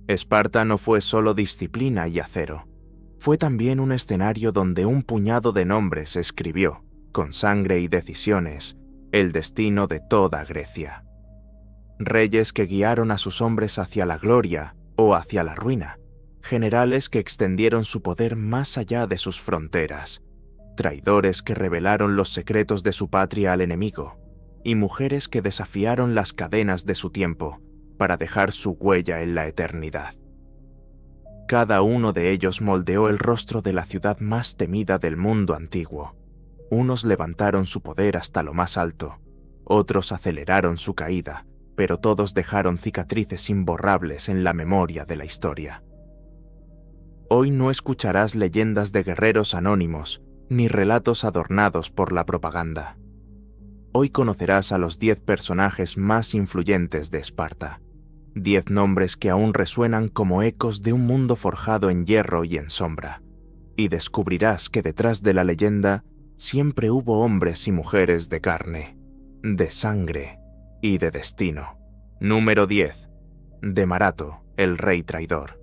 Esparta no fue solo disciplina y acero. Fue también un escenario donde un puñado de nombres escribió, con sangre y decisiones, el destino de toda Grecia. Reyes que guiaron a sus hombres hacia la gloria o hacia la ruina, generales que extendieron su poder más allá de sus fronteras, traidores que revelaron los secretos de su patria al enemigo, y mujeres que desafiaron las cadenas de su tiempo para dejar su huella en la eternidad. Cada uno de ellos moldeó el rostro de la ciudad más temida del mundo antiguo. Unos levantaron su poder hasta lo más alto, otros aceleraron su caída, pero todos dejaron cicatrices imborrables en la memoria de la historia. Hoy no escucharás leyendas de guerreros anónimos, ni relatos adornados por la propaganda. Hoy conocerás a los 10 personajes más influyentes de Esparta, 10 nombres que aún resuenan como ecos de un mundo forjado en hierro y en sombra, y descubrirás que detrás de la leyenda siempre hubo hombres y mujeres de carne, de sangre y de destino. Número 10. Demarato, el rey traidor.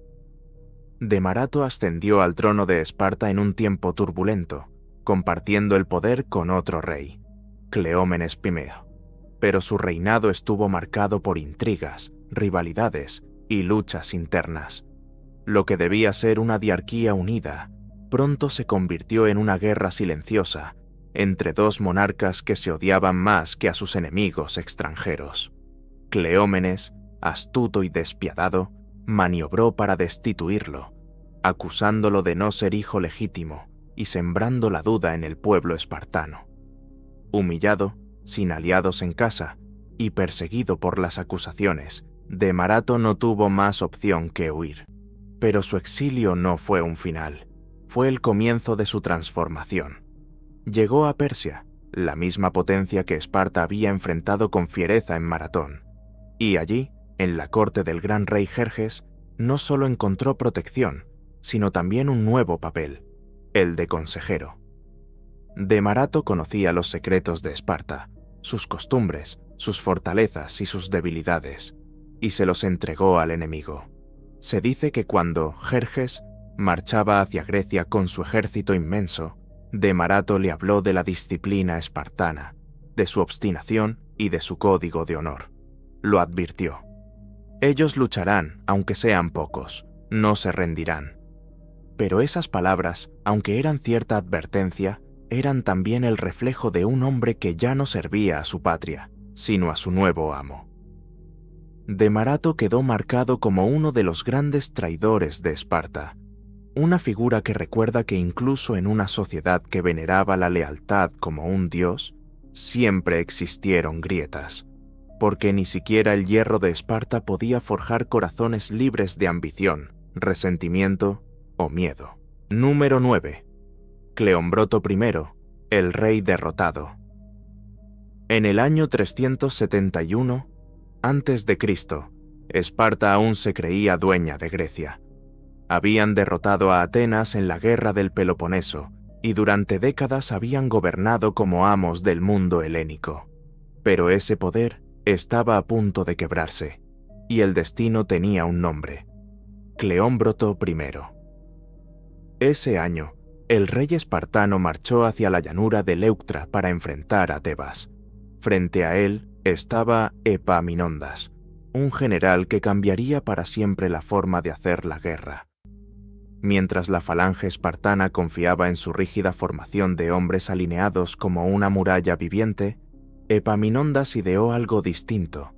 Demarato ascendió al trono de Esparta en un tiempo turbulento, compartiendo el poder con otro rey, Cleómenes I, pero su reinado estuvo marcado por intrigas, rivalidades y luchas internas. Lo que debía ser una diarquía unida, pronto se convirtió en una guerra silenciosa entre dos monarcas que se odiaban más que a sus enemigos extranjeros. Cleómenes, astuto y despiadado, maniobró para destituirlo, acusándolo de no ser hijo legítimo y sembrando la duda en el pueblo espartano. Humillado, sin aliados en casa y perseguido por las acusaciones, Demarato no tuvo más opción que huir. Pero su exilio no fue un final, fue el comienzo de su transformación. Llegó a Persia, la misma potencia que Esparta había enfrentado con fiereza en Maratón, y allí, en la corte del gran rey Jerjes, no solo encontró protección, sino también un nuevo papel, el de consejero. Demarato conocía los secretos de Esparta, sus costumbres, sus fortalezas y sus debilidades, y se los entregó al enemigo. Se dice que cuando Jerjes marchaba hacia Grecia con su ejército inmenso, Demarato le habló de la disciplina espartana, de su obstinación y de su código de honor. Lo advirtió. Ellos lucharán, aunque sean pocos, no se rendirán. Pero esas palabras, aunque eran cierta advertencia, eran también el reflejo de un hombre que ya no servía a su patria, sino a su nuevo amo. Demarato quedó marcado como uno de los grandes traidores de Esparta, una figura que recuerda que incluso en una sociedad que veneraba la lealtad como un dios, siempre existieron grietas, porque ni siquiera el hierro de Esparta podía forjar corazones libres de ambición, resentimiento o miedo. Número 9. Cleombroto I, el rey derrotado. En el año 371 a.C., Esparta aún se creía dueña de Grecia. Habían derrotado a Atenas en la guerra del Peloponeso y durante décadas habían gobernado como amos del mundo helénico. Pero ese poder estaba a punto de quebrarse, y el destino tenía un nombre: Cleómbroto I. Ese año, el rey espartano marchó hacia la llanura de Leuctra para enfrentar a Tebas. Frente a él estaba Epaminondas, un general que cambiaría para siempre la forma de hacer la guerra. Mientras la falange espartana confiaba en su rígida formación de hombres alineados como una muralla viviente, Epaminondas ideó algo distinto: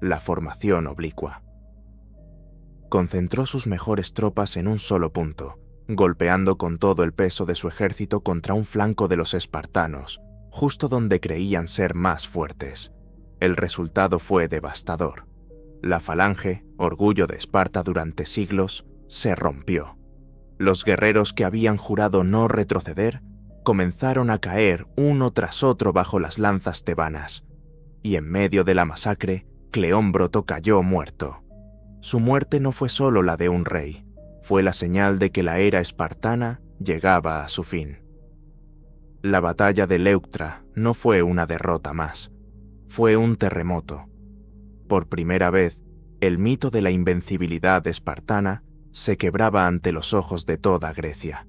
la formación oblicua. Concentró sus mejores tropas en un solo punto, golpeando con todo el peso de su ejército contra un flanco de los espartanos, justo donde creían ser más fuertes. El resultado fue devastador. La falange, orgullo de Esparta durante siglos, se rompió. Los guerreros que habían jurado no retroceder comenzaron a caer uno tras otro bajo las lanzas tebanas, y en medio de la masacre, Cleómbroto cayó muerto. Su muerte no fue solo la de un rey, fue la señal de que la era espartana llegaba a su fin. La batalla de Leuctra no fue una derrota más, fue un terremoto. Por primera vez, El mito de la invencibilidad espartana se quebraba ante los ojos de toda Grecia.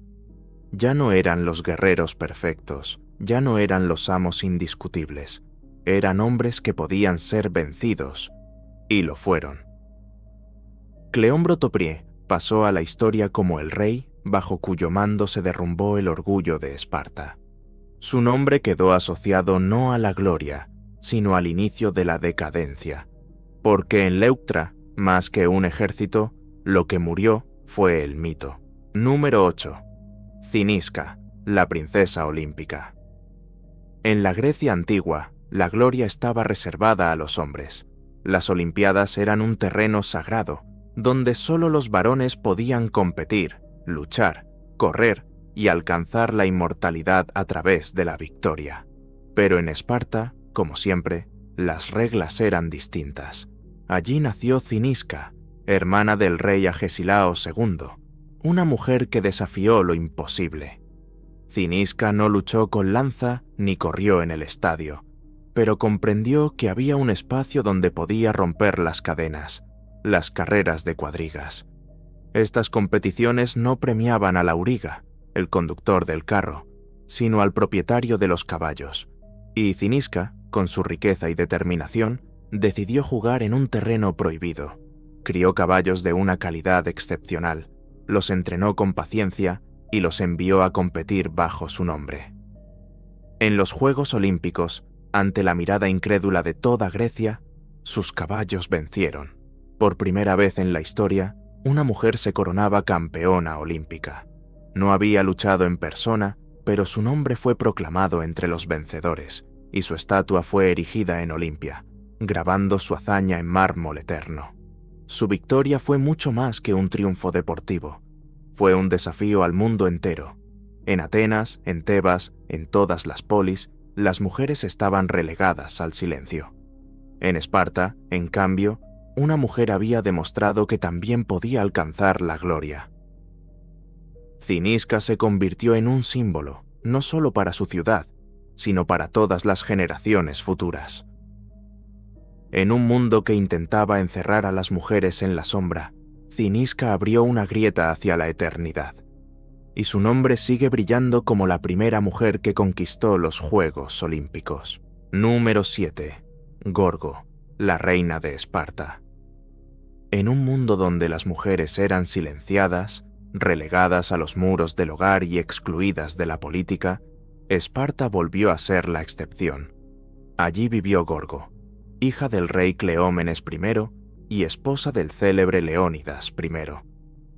Ya no eran los guerreros perfectos, ya no eran los amos indiscutibles, eran hombres que podían ser vencidos, y lo fueron. Cleón Brotoprie pasó a la historia como el rey bajo cuyo mando se derrumbó el orgullo de Esparta. Su nombre quedó asociado no a la gloria, sino al inicio de la decadencia, porque en Leuctra, más que un ejército, lo que murió fue el mito. Número 8. Cinisca, la princesa olímpica. En la Grecia antigua, la gloria estaba reservada a los hombres. Las Olimpiadas eran un terreno sagrado, donde solo los varones podían competir, luchar, correr y alcanzar la inmortalidad a través de la victoria. Pero en Esparta, como siempre, las reglas eran distintas. Allí nació Cinisca, hermana del rey Agesilao II, una mujer que desafió lo imposible. Cinisca no luchó con lanza ni corrió en el estadio, pero comprendió que había un espacio donde podía romper las cadenas, las carreras de cuadrigas. Estas competiciones no premiaban al auriga, el conductor del carro, sino al propietario de los caballos, y Cinisca, con su riqueza y determinación, decidió jugar en un terreno prohibido. Crió caballos de una calidad excepcional, los entrenó con paciencia y los envió a competir bajo su nombre. En los Juegos Olímpicos, ante la mirada incrédula de toda Grecia, sus caballos vencieron. Por primera vez en la historia, una mujer se coronaba campeona olímpica. No había luchado en persona, pero su nombre fue proclamado entre los vencedores, y su estatua fue erigida en Olimpia, grabando su hazaña en mármol eterno. Su victoria fue mucho más que un triunfo deportivo. Fue un desafío al mundo entero. En Atenas, en Tebas, en todas las polis, las mujeres estaban relegadas al silencio. En Esparta, en cambio, una mujer había demostrado que también podía alcanzar la gloria. Cinisca se convirtió en un símbolo, no solo para su ciudad, sino para todas las generaciones futuras. En un mundo que intentaba encerrar a las mujeres en la sombra, Cinisca abrió una grieta hacia la eternidad, y su nombre sigue brillando como la primera mujer que conquistó los Juegos Olímpicos. Número 7. Gorgo, la reina de Esparta. En un mundo donde las mujeres eran silenciadas, relegadas a los muros del hogar y excluidas de la política, Esparta volvió a ser la excepción. Allí vivió Gorgo, hija del rey Cleómenes I y esposa del célebre Leónidas I,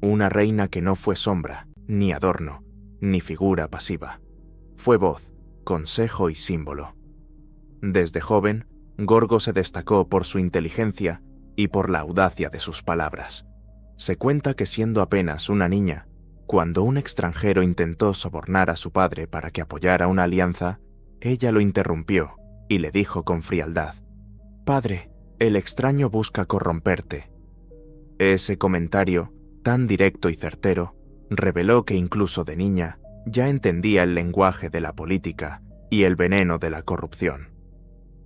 una reina que no fue sombra, ni adorno, ni figura pasiva. Fue voz, consejo y símbolo. Desde joven, Gorgo se destacó por su inteligencia y por la audacia de sus palabras. Se cuenta que siendo apenas una niña, cuando un extranjero intentó sobornar a su padre para que apoyara una alianza, ella lo interrumpió y le dijo con frialdad: «Padre, el extraño busca corromperte». Ese comentario, tan directo y certero, reveló que incluso de niña ya entendía el lenguaje de la política y el veneno de la corrupción.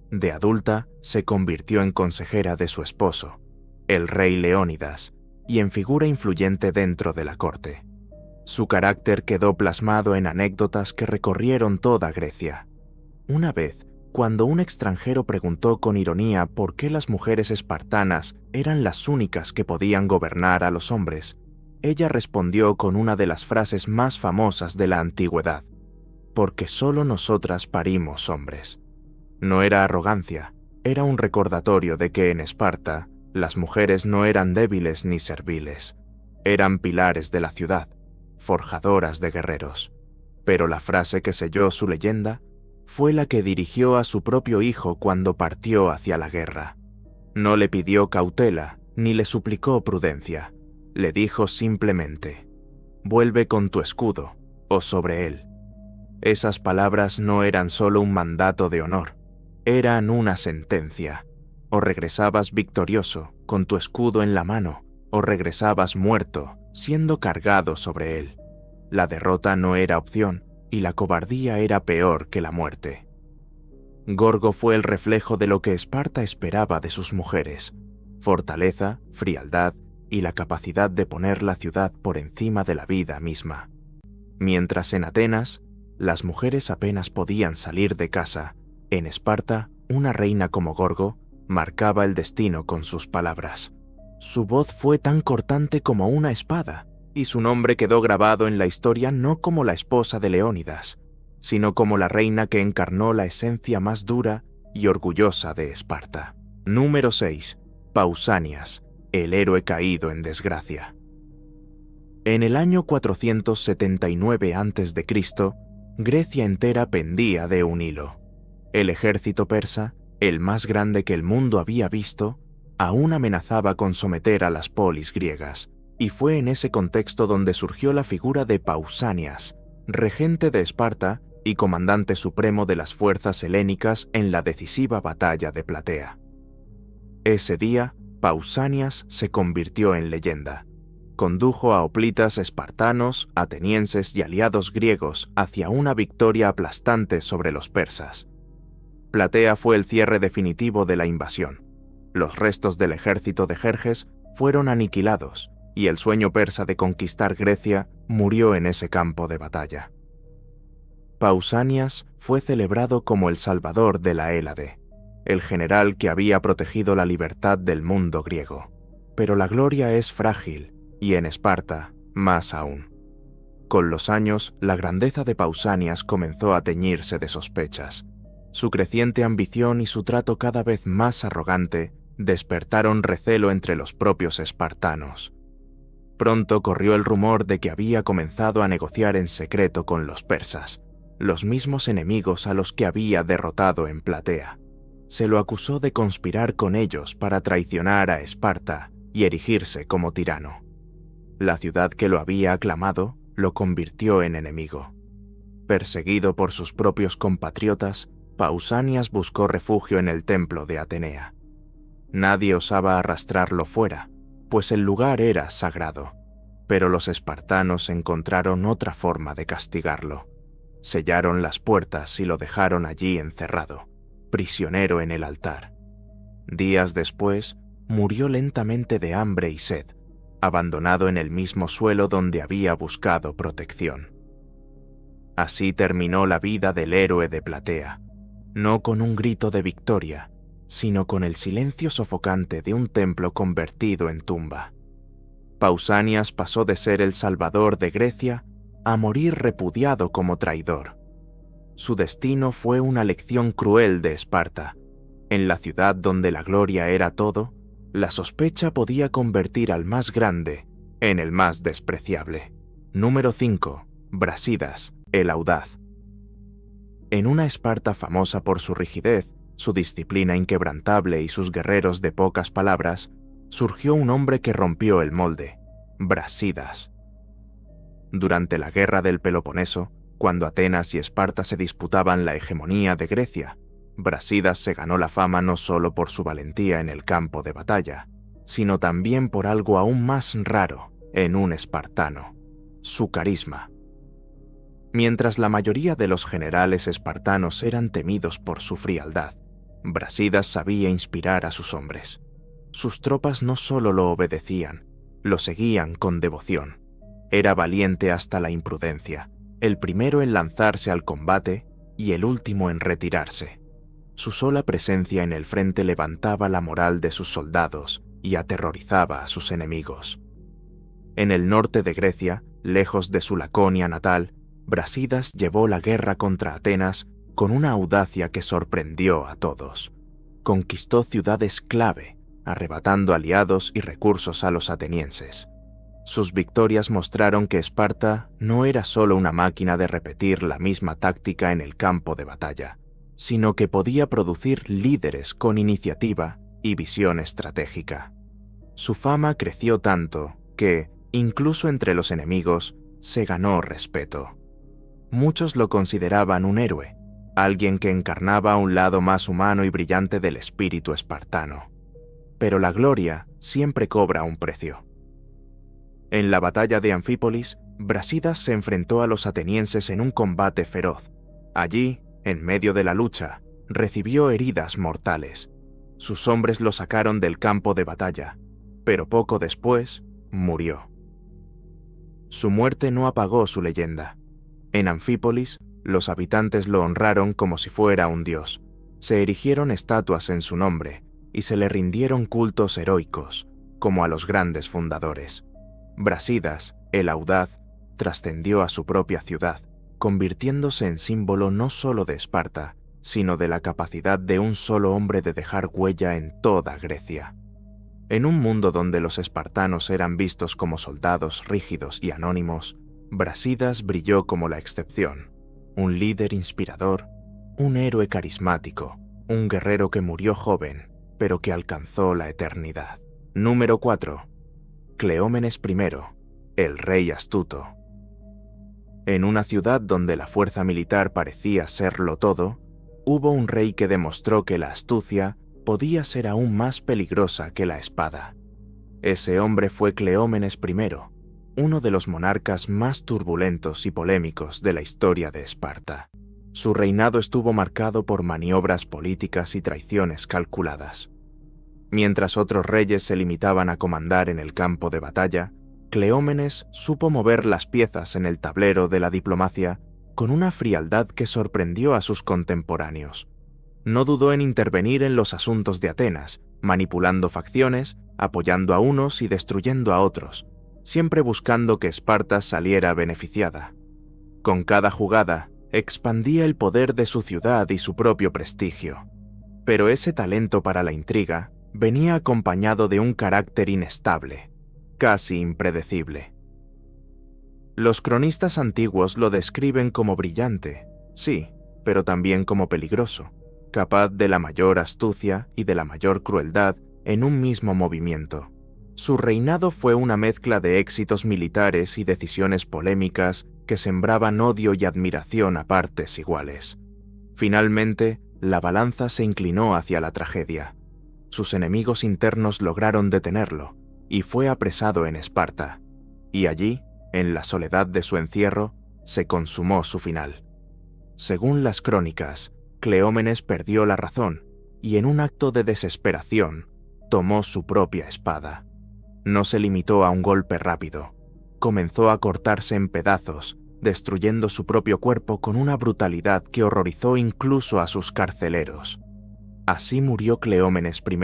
De adulta, se convirtió en consejera de su esposo, el rey Leónidas, y en figura influyente dentro de la corte. Su carácter quedó plasmado en anécdotas que recorrieron toda Grecia. Una vez, cuando un extranjero preguntó con ironía por qué las mujeres espartanas eran las únicas que podían gobernar a los hombres, ella respondió con una de las frases más famosas de la antigüedad: «Porque solo nosotras parimos hombres». No era arrogancia, era un recordatorio de que en Esparta las mujeres no eran débiles ni serviles, eran pilares de la ciudad, forjadoras de guerreros. Pero la frase que selló su leyenda fue la que dirigió a su propio hijo cuando partió hacia la guerra. No le pidió cautela ni le suplicó prudencia, le dijo simplemente: «Vuelve con tu escudo, o sobre él». Esas palabras no eran solo un mandato de honor, eran una sentencia. O regresabas victorioso, con tu escudo en la mano, o regresabas muerto, siendo cargado sobre él. La derrota no era opción, y la cobardía era peor que la muerte. Gorgo fue el reflejo de lo que Esparta esperaba de sus mujeres. fortaleza, frialdad y la capacidad de poner la ciudad por encima de la vida misma. Mientras en Atenas, las mujeres apenas podían salir de casa, en Esparta, una reina como Gorgo marcaba el destino con sus palabras. Su voz fue tan cortante como una espada, y su nombre quedó grabado en la historia no como la esposa de Leónidas, sino como la reina que encarnó la esencia más dura y orgullosa de Esparta. Número 6. Pausanias, el héroe caído en desgracia. En el año 479 a.C., Grecia entera pendía de un hilo. El ejército persa, el más grande que el mundo había visto, aún amenazaba con someter a las polis griegas, y fue en ese contexto donde surgió la figura de Pausanias, regente de Esparta y comandante supremo de las fuerzas helénicas en la decisiva batalla de Platea. Ese día, Pausanias se convirtió en leyenda. Condujo a hoplitas espartanos, atenienses y aliados griegos hacia una victoria aplastante sobre los persas. Platea fue el cierre definitivo de la invasión. Los restos del ejército de Jerjes fueron aniquilados y el sueño persa de conquistar Grecia murió en ese campo de batalla. Pausanias fue celebrado como el salvador de la Hélade, el general que había protegido la libertad del mundo griego. Pero la gloria es frágil, y en Esparta, más aún. Con los años, la grandeza de Pausanias comenzó a teñirse de sospechas. Su creciente ambición y su trato cada vez más arrogante despertaron recelo entre los propios espartanos. Pronto corrió el rumor de que había comenzado a negociar en secreto con los persas, los mismos enemigos a los que había derrotado en Platea. Se lo acusó de conspirar con ellos para traicionar a Esparta y erigirse como tirano. La ciudad que lo había aclamado lo convirtió en enemigo. Perseguido por sus propios compatriotas, Pausanias buscó refugio en el templo de Atenea. Nadie osaba arrastrarlo fuera, pues el lugar era sagrado, pero los espartanos encontraron otra forma de castigarlo. Sellaron las puertas y lo dejaron allí encerrado, prisionero en el altar. Días después, murió lentamente de hambre y sed, abandonado en el mismo suelo donde había buscado protección. Así terminó la vida del héroe de Platea, no con un grito de victoria, sino con el silencio sofocante de un templo convertido en tumba. Pausanias pasó de ser el salvador de Grecia a morir repudiado como traidor. Su destino fue una lección cruel de Esparta. En la ciudad donde la gloria era todo, la sospecha podía convertir al más grande en el más despreciable. Número 5. Brasidas, el audaz. En una Esparta famosa por su rigidez, su disciplina inquebrantable y sus guerreros de pocas palabras, surgió un hombre que rompió el molde, Brasidas. Durante la guerra del Peloponeso, cuando Atenas y Esparta se disputaban la hegemonía de Grecia, Brasidas se ganó la fama no solo por su valentía en el campo de batalla, sino también por algo aún más raro en un espartano: su carisma. Mientras la mayoría de los generales espartanos eran temidos por su frialdad, Brasidas sabía inspirar a sus hombres. Sus tropas no solo lo obedecían, lo seguían con devoción. Era valiente hasta la imprudencia, el primero en lanzarse al combate y el último en retirarse. Su sola presencia en el frente levantaba la moral de sus soldados y aterrorizaba a sus enemigos. En el norte de Grecia, lejos de su Laconia natal, Brasidas llevó la guerra contra Atenas con una audacia que sorprendió a todos. Conquistó ciudades clave, arrebatando aliados y recursos a los atenienses. Sus victorias mostraron que Esparta no era solo una máquina de repetir la misma táctica en el campo de batalla, sino que podía producir líderes con iniciativa y visión estratégica. Su fama creció tanto que, incluso entre los enemigos, se ganó respeto. Muchos lo consideraban un héroe, alguien que encarnaba un lado más humano y brillante del espíritu espartano. Pero la gloria siempre cobra un precio. En la batalla de Anfípolis, Brasidas se enfrentó a los atenienses en un combate feroz. Allí, en medio de la lucha, recibió heridas mortales. Sus hombres lo sacaron del campo de batalla, pero poco después murió. Su muerte no apagó su leyenda. En Anfípolis, los habitantes lo honraron como si fuera un dios. Se erigieron estatuas en su nombre y se le rindieron cultos heroicos, como a los grandes fundadores. Brasidas, el audaz, trascendió a su propia ciudad, convirtiéndose en símbolo no solo de Esparta, sino de la capacidad de un solo hombre de dejar huella en toda Grecia. En un mundo donde los espartanos eran vistos como soldados rígidos y anónimos, Brasidas brilló como la excepción, un líder inspirador, un héroe carismático, un guerrero que murió joven, pero que alcanzó la eternidad. Número 4. Cleómenes I, el rey astuto. En una ciudad donde la fuerza militar parecía serlo todo, hubo un rey que demostró que la astucia podía ser aún más peligrosa que la espada. Ese hombre fue Cleómenes I, uno de los monarcas más turbulentos y polémicos de la historia de Esparta. Su reinado estuvo marcado por maniobras políticas y traiciones calculadas. Mientras otros reyes se limitaban a comandar en el campo de batalla, Cleómenes supo mover las piezas en el tablero de la diplomacia con una frialdad que sorprendió a sus contemporáneos. No dudó en intervenir en los asuntos de Atenas, manipulando facciones, apoyando a unos y destruyendo a otros, siempre buscando que Esparta saliera beneficiada. Con cada jugada, expandía el poder de su ciudad y su propio prestigio. Pero ese talento para la intriga venía acompañado de un carácter inestable, casi impredecible. Los cronistas antiguos lo describen como brillante, sí, pero también como peligroso, capaz de la mayor astucia y de la mayor crueldad en un mismo movimiento. Su reinado fue una mezcla de éxitos militares y decisiones polémicas que sembraban odio y admiración a partes iguales. Finalmente, la balanza se inclinó hacia la tragedia. Sus enemigos internos lograron detenerlo, y fue apresado en Esparta, y allí, en la soledad de su encierro, se consumó su final. Según las crónicas, Cleómenes perdió la razón, y en un acto de desesperación, tomó su propia espada. No se limitó a un golpe rápido. Comenzó a cortarse en pedazos, destruyendo su propio cuerpo con una brutalidad que horrorizó incluso a sus carceleros. Así murió Cleómenes I,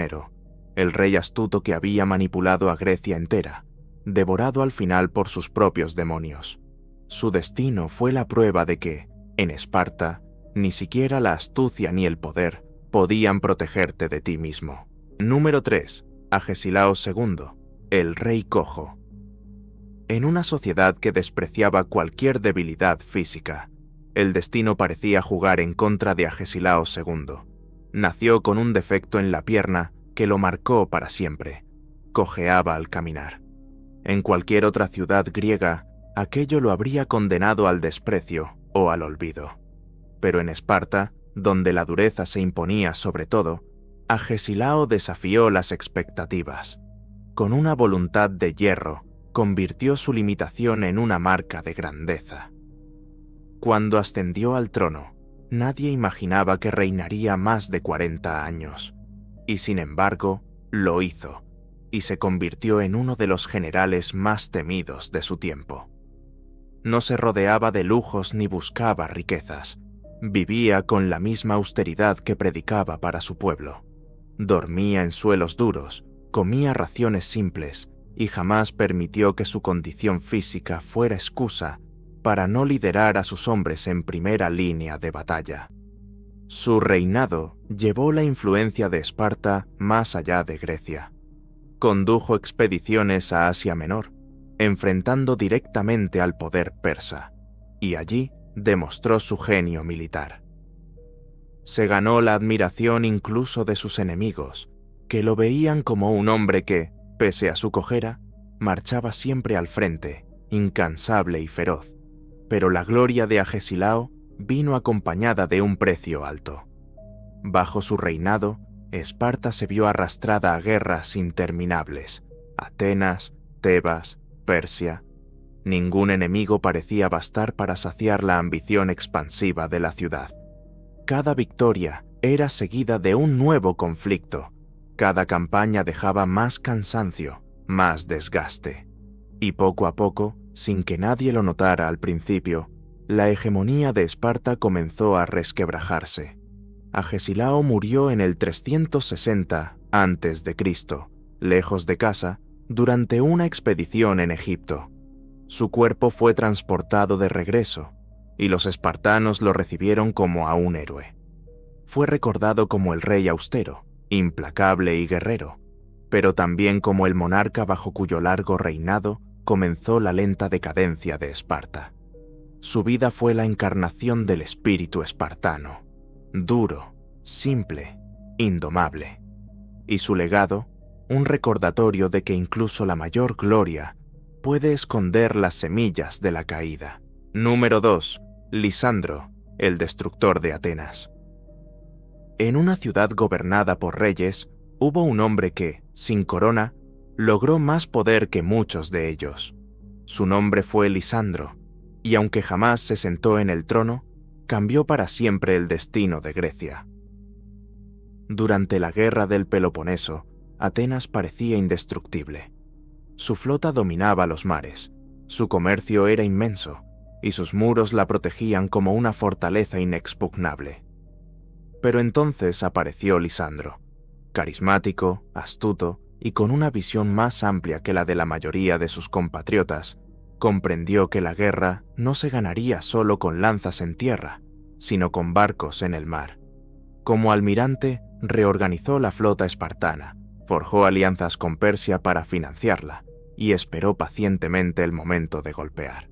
el rey astuto que había manipulado a Grecia entera, devorado al final por sus propios demonios. Su destino fue la prueba de que, en Esparta, ni siquiera la astucia ni el poder podían protegerte de ti mismo. Número 3. Agesilao II, el rey cojo. En una sociedad que despreciaba cualquier debilidad física, el destino parecía jugar en contra de Agesilao II. Nació con un defecto en la pierna que lo marcó para siempre. Cojeaba al caminar. En cualquier otra ciudad griega, aquello lo habría condenado al desprecio o al olvido. Pero en Esparta, donde la dureza se imponía sobre todo, Agesilao desafió las expectativas. Con una voluntad de hierro, convirtió su limitación en una marca de grandeza. Cuando ascendió al trono, nadie imaginaba que reinaría más de 40 años, y sin embargo, lo hizo, y se convirtió en uno de los generales más temidos de su tiempo. No se rodeaba de lujos ni buscaba riquezas. Vivía con la misma austeridad que predicaba para su pueblo. Dormía en suelos duros, comía raciones simples y jamás permitió que su condición física fuera excusa para no liderar a sus hombres en primera línea de batalla. Su reinado llevó la influencia de Esparta más allá de Grecia. Condujo expediciones a Asia Menor, enfrentando directamente al poder persa, y allí demostró su genio militar. Se ganó la admiración incluso de sus enemigos, que lo veían como un hombre que, pese a su cojera, marchaba siempre al frente, incansable y feroz. Pero la gloria de Agesilao vino acompañada de un precio alto. Bajo su reinado, Esparta se vio arrastrada a guerras interminables. Atenas, Tebas, Persia. Ningún enemigo parecía bastar para saciar la ambición expansiva de la ciudad. Cada victoria era seguida de un nuevo conflicto, Cada campaña dejaba más cansancio, más desgaste. Y poco a poco, sin que nadie lo notara al principio, la hegemonía de Esparta comenzó a resquebrajarse. Agesilao murió en el 360 a.C., lejos de casa, durante una expedición en Egipto. Su cuerpo fue transportado de regreso, y los espartanos lo recibieron como a un héroe. Fue recordado como el rey austero, implacable y guerrero, pero también como el monarca bajo cuyo largo reinado comenzó la lenta decadencia de Esparta. Su vida fue la encarnación del espíritu espartano, duro, simple, indomable. Y su legado, un recordatorio de que incluso la mayor gloria puede esconder las semillas de la caída. Número 2. Lisandro, el destructor de Atenas. En una ciudad gobernada por reyes, hubo un hombre que, sin corona, logró más poder que muchos de ellos. Su nombre fue Lisandro, y aunque jamás se sentó en el trono, cambió para siempre el destino de Grecia. Durante la guerra del Peloponeso, Atenas parecía indestructible. Su flota dominaba los mares, su comercio era inmenso, y sus muros la protegían como una fortaleza inexpugnable. Pero entonces apareció Lisandro, carismático, astuto y con una visión más amplia que la de la mayoría de sus compatriotas. Comprendió que la guerra no se ganaría solo con lanzas en tierra, sino con barcos en el mar. Como almirante, reorganizó la flota espartana, forjó alianzas con Persia para financiarla y esperó pacientemente el momento de golpear.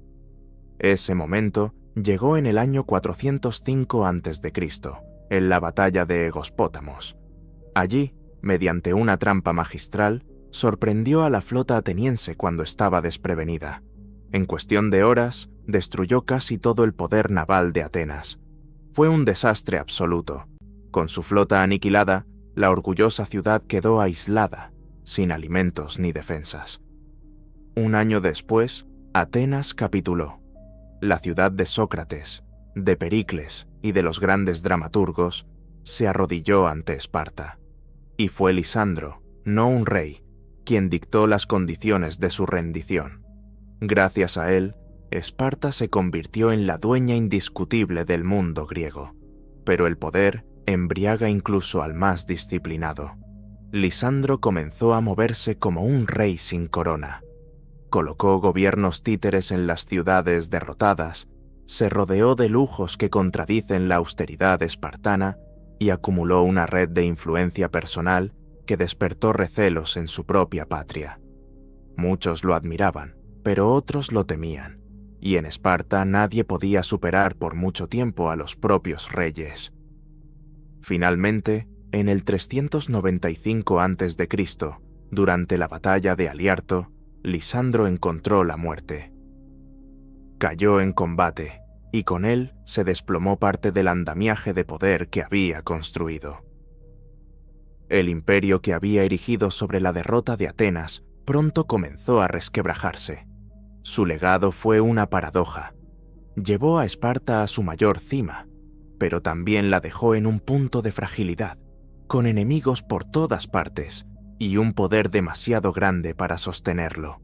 Ese momento llegó en el año 405 a.C., en la batalla de Egospótamos. Allí, mediante una trampa magistral, sorprendió a la flota ateniense cuando estaba desprevenida. En cuestión de horas, destruyó casi todo el poder naval de Atenas. Fue un desastre absoluto. Con su flota aniquilada, la orgullosa ciudad quedó aislada, sin alimentos ni defensas. Un año después, Atenas capituló. La ciudad de Sócrates, de Pericles y de los grandes dramaturgos se arrodilló ante Esparta. Y fue Lisandro, no un rey, quien dictó las condiciones de su rendición. Gracias a él, Esparta se convirtió en la dueña indiscutible del mundo griego. Pero el poder embriaga incluso al más disciplinado. Lisandro comenzó a moverse como un rey sin corona. Colocó gobiernos títeres en las ciudades derrotadas, se rodeó de lujos que contradicen la austeridad espartana y acumuló una red de influencia personal que despertó recelos en su propia patria. Muchos lo admiraban, pero otros lo temían, y en Esparta nadie podía superar por mucho tiempo a los propios reyes. Finalmente, en el 395 a.C., durante la batalla de Haliarto, Lisandro encontró la muerte. Cayó en combate, y con él se desplomó parte del andamiaje de poder que había construido. El imperio que había erigido sobre la derrota de Atenas pronto comenzó a resquebrajarse. Su legado fue una paradoja. Llevó a Esparta a su mayor cima, pero también la dejó en un punto de fragilidad, con enemigos por todas partes y un poder demasiado grande para sostenerlo.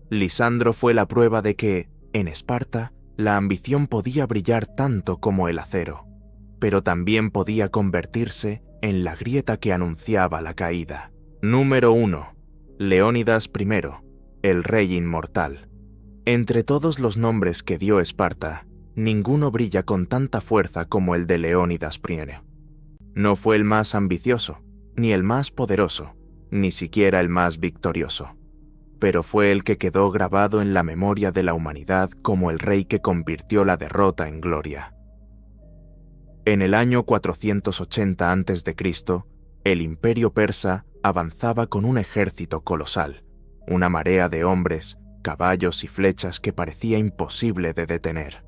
Lisandro fue la prueba de que, en Esparta, la ambición podía brillar tanto como el acero, pero también podía convertirse en la grieta que anunciaba la caída. Número 1. Leónidas I, el rey inmortal. Entre todos los nombres que dio Esparta, ninguno brilla con tanta fuerza como el de Leónidas I. No fue el más ambicioso, ni el más poderoso, ni siquiera el más victorioso, pero fue el que quedó grabado en la memoria de la humanidad como el rey que convirtió la derrota en gloria. En el año 480 a.C., el imperio persa avanzaba con un ejército colosal, una marea de hombres, caballos y flechas que parecía imposible de detener.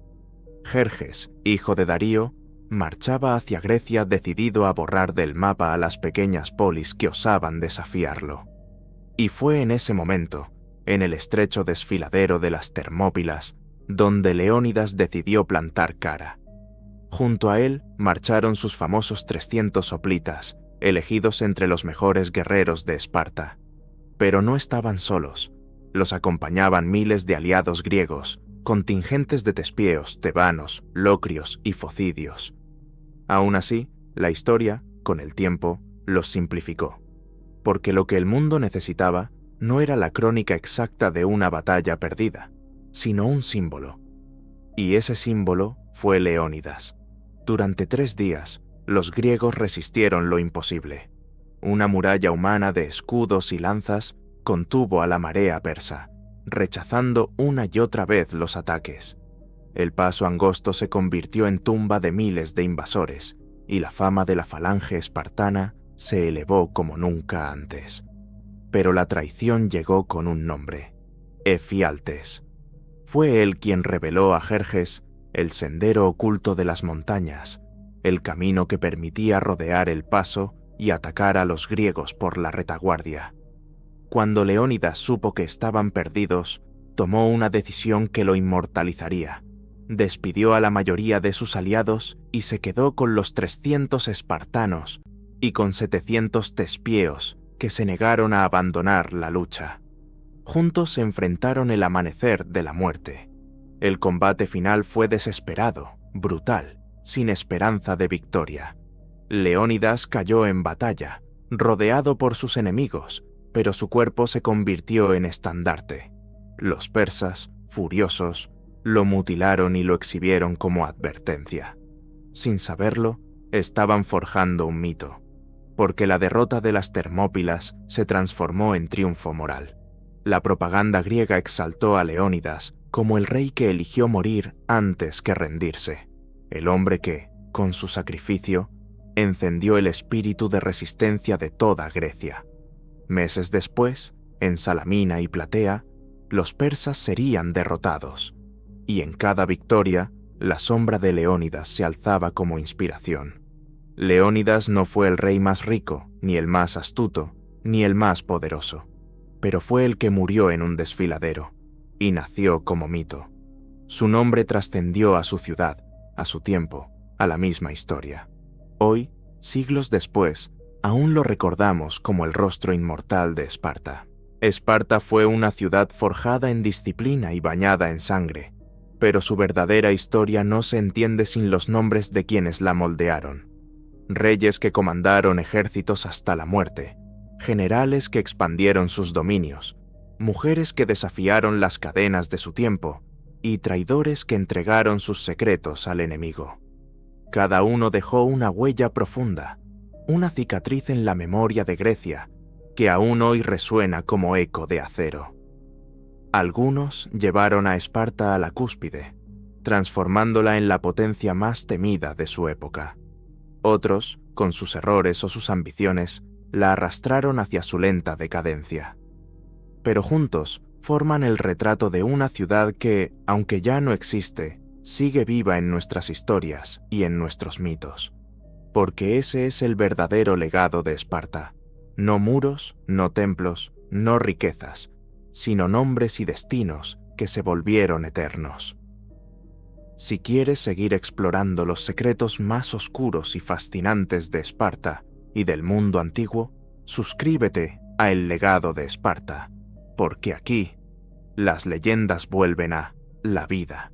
Jerjes, hijo de Darío, marchaba hacia Grecia decidido a borrar del mapa a las pequeñas polis que osaban desafiarlo. Y fue en ese momento, en el estrecho desfiladero de las Termópilas, donde Leónidas decidió plantar cara. Junto a él marcharon sus famosos 300 hoplitas, elegidos entre los mejores guerreros de Esparta. Pero no estaban solos. Los acompañaban miles de aliados griegos, contingentes de tespieos, tebanos, locrios y focidios. Aún así, la historia, con el tiempo, los simplificó, porque lo que el mundo necesitaba no era la crónica exacta de una batalla perdida, sino un símbolo. Y ese símbolo fue Leónidas. Durante 3 días, los griegos resistieron lo imposible. Una muralla humana de escudos y lanzas contuvo a la marea persa, rechazando una y otra vez los ataques. El paso angosto se convirtió en tumba de miles de invasores, y la fama de la falange espartana se elevó como nunca antes. Pero la traición llegó con un nombre: Efialtes. Fue él quien reveló a Jerjes el sendero oculto de las montañas, el camino que permitía rodear el paso y atacar a los griegos por la retaguardia. Cuando Leónidas supo que estaban perdidos, tomó una decisión que lo inmortalizaría. Despidió a la mayoría de sus aliados y se quedó con los 300 espartanos y con 700 tespieos que se negaron a abandonar la lucha. Juntos se enfrentaron el amanecer de la muerte. El combate final fue desesperado, brutal, sin esperanza de victoria. Leónidas cayó en batalla, rodeado por sus enemigos, pero su cuerpo se convirtió en estandarte. Los persas, furiosos, lo mutilaron y lo exhibieron como advertencia. Sin saberlo, estaban forjando un mito, porque la derrota de las Termópilas se transformó en triunfo moral. La propaganda griega exaltó a Leónidas como el rey que eligió morir antes que rendirse, el hombre que, con su sacrificio, encendió el espíritu de resistencia de toda Grecia. Meses después, en Salamina y Platea, los persas serían derrotados, y en cada victoria, la sombra de Leónidas se alzaba como inspiración. Leónidas no fue el rey más rico, ni el más astuto, ni el más poderoso, pero fue el que murió en un desfiladero, y nació como mito. Su nombre trascendió a su ciudad, a su tiempo, a la misma historia. Hoy, siglos después, aún lo recordamos como el rostro inmortal de Esparta. Esparta fue una ciudad forjada en disciplina y bañada en sangre, pero su verdadera historia no se entiende sin los nombres de quienes la moldearon. Reyes que comandaron ejércitos hasta la muerte, generales que expandieron sus dominios, mujeres que desafiaron las cadenas de su tiempo y traidores que entregaron sus secretos al enemigo. Cada uno dejó una huella profunda, una cicatriz en la memoria de Grecia que aún hoy resuena como eco de acero. Algunos llevaron a Esparta a la cúspide, transformándola en la potencia más temida de su época. Otros, con sus errores o sus ambiciones, la arrastraron hacia su lenta decadencia. Pero juntos forman el retrato de una ciudad que, aunque ya no existe, sigue viva en nuestras historias y en nuestros mitos. Porque ese es el verdadero legado de Esparta. No muros, no templos, no riquezas, sino nombres y destinos que se volvieron eternos. Si quieres seguir explorando los secretos más oscuros y fascinantes de Esparta y del mundo antiguo, suscríbete a El Legado de Esparta, porque aquí las leyendas vuelven a la vida.